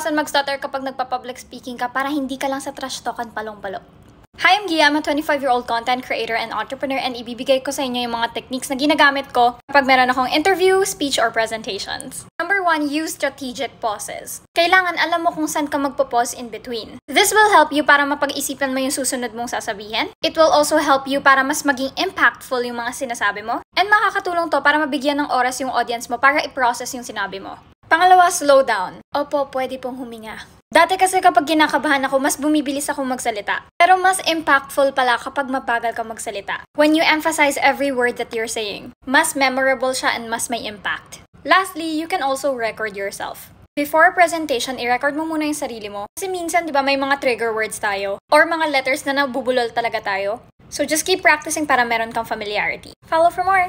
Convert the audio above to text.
iwasan mag-stutter kapag nagpa-public speaking ka para hindi ka lang sa trash talkan palong-palo. Hi, I'm Gia. I'm a 25-year-old content creator and entrepreneur and ibibigay ko sa inyo yung mga techniques na ginagamit ko kapag meron akong interview, speech, or presentations. Number 1, use strategic pauses. Kailangan alam mo kung saan ka magpo-pause in between. This will help you para mapag-isipan mo yung susunod mong sasabihin. It will also help you para mas maging impactful yung mga sinasabi mo. And makakatulong to para mabigyan ng oras yung audience mo para i-process yung sinabi mo. Pangalawa, slow down. Opo, pwede pong huminga. Dati kasi kapag kinakabahan ako, mas bumibilis ako magsalita. Pero mas impactful pala kapag mabagal ka magsalita. When you emphasize every word that you're saying, mas memorable siya and mas may impact. Lastly, you can also record yourself. Before a presentation, i-record mo muna yung sarili mo. Kasi minsan, di ba, may mga trigger words tayo. Or mga letters na nabubulol talaga tayo. So just keep practicing para meron kang familiarity. Follow for more!